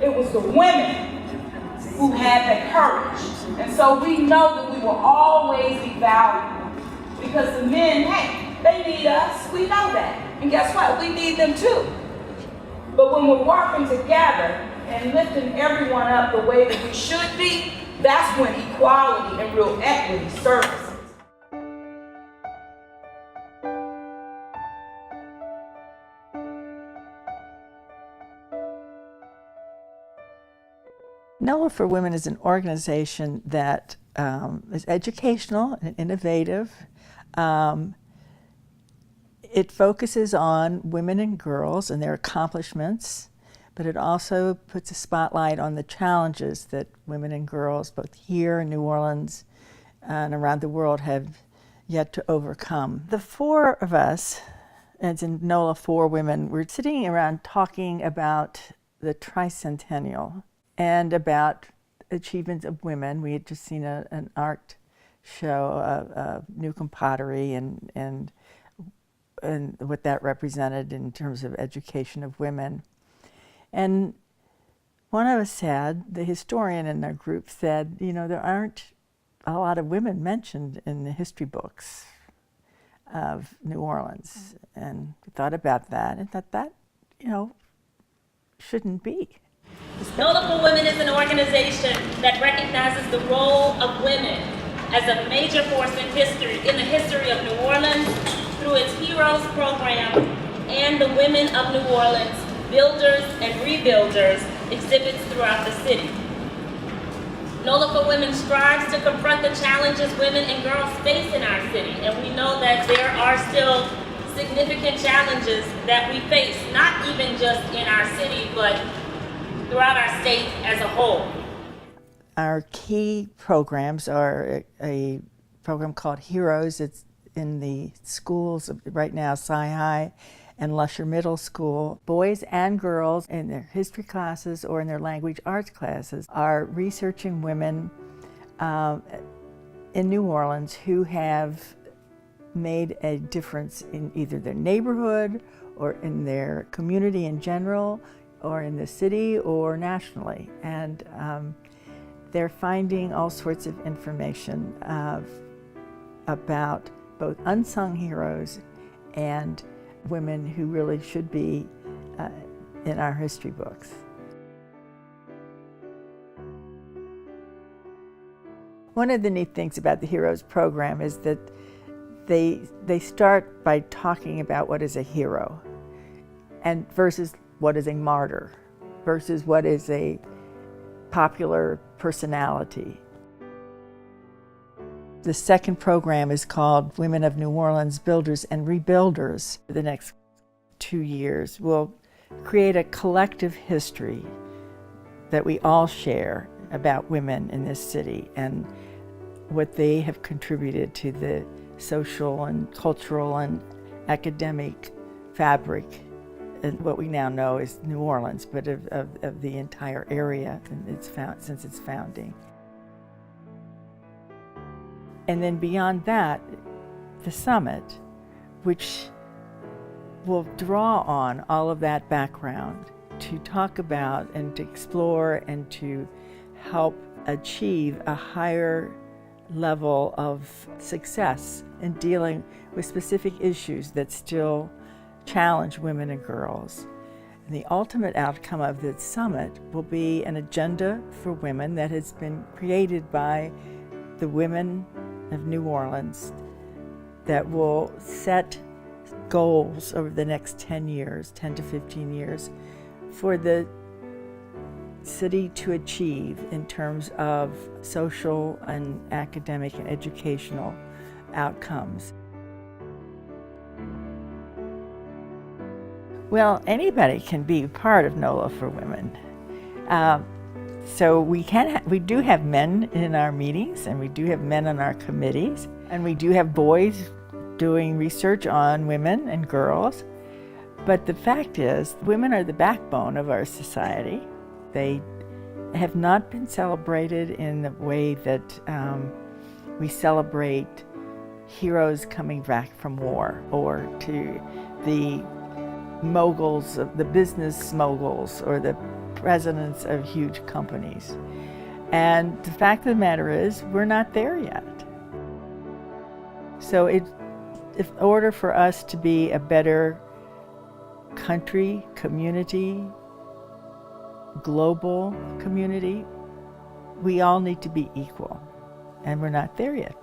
It was the women who had the courage. And so we know that we will always be valuable because the men, hey, they need us. We know that. And guess what? We need them too. But when we're working together and lifting everyone up the way that we should be, that's when equality and real equity surfaces. Nola4Women is an organization that is educational and innovative. It focuses on women and girls and their accomplishments, but it also puts a spotlight on the challenges that women and girls, both here in New Orleans and around the world, have yet to overcome. The four of us, as in Nola4Women, we're sitting around talking about the tricentennial and about achievements of women. We had just seen an art show of Newcomb pottery and what that represented in terms of education of women. And one of us said, the historian in our group said, you know, there aren't a lot of women mentioned in the history books of New Orleans. And we thought about that and thought that, you know, shouldn't be. Nola4Women is an organization that recognizes the role of women as a major force in the history of New Orleans through its Heroes program and the Women of New Orleans Builders and Rebuilders exhibits throughout the city. Nola4Women strives to confront the challenges women and girls face in our city, and we know that there are still significant challenges that we face, not even just in our city, but throughout our state as a whole. Our key programs are a program called Heroes. It's in the schools right now, Sci-High and Lusher Middle School. Boys and girls in their history classes or in their language arts classes are researching women in New Orleans who have made a difference in either their neighborhood or in their community in general, or in the city or nationally. And they're finding all sorts of information about both unsung heroes and women who really should be in our history books. One of the neat things about the Heroes program is that they start by talking about what is a hero and versus what is a martyr versus what is a popular personality. The second program is called Women of New Orleans Builders and Rebuilders. The next 2 years will create a collective history that we all share about women in this city and what they have contributed to the social and cultural and academic fabric and what we now know is New Orleans, but of the entire area since its founding. And then beyond that, the summit, which will draw on all of that background to talk about and to explore and to help achieve a higher level of success in dealing with specific issues that still challenge women and girls. And the ultimate outcome of this summit will be an agenda for women that has been created by the women of New Orleans that will set goals over the next 10 years, 10 to 15 years, for the city to achieve in terms of social and academic and educational outcomes. Well, anybody can be part of Nola4Women. So we do have men in our meetings, and we do have men on our committees, and we do have boys doing research on women and girls. But the fact is, women are the backbone of our society. They have not been celebrated in the way that we celebrate heroes coming back from war, or to the moguls, the business moguls, or the presidents of huge companies. And the fact of the matter is, we're not there yet. So in order for us to be a better country, community, global community, we all need to be equal, and we're not there yet.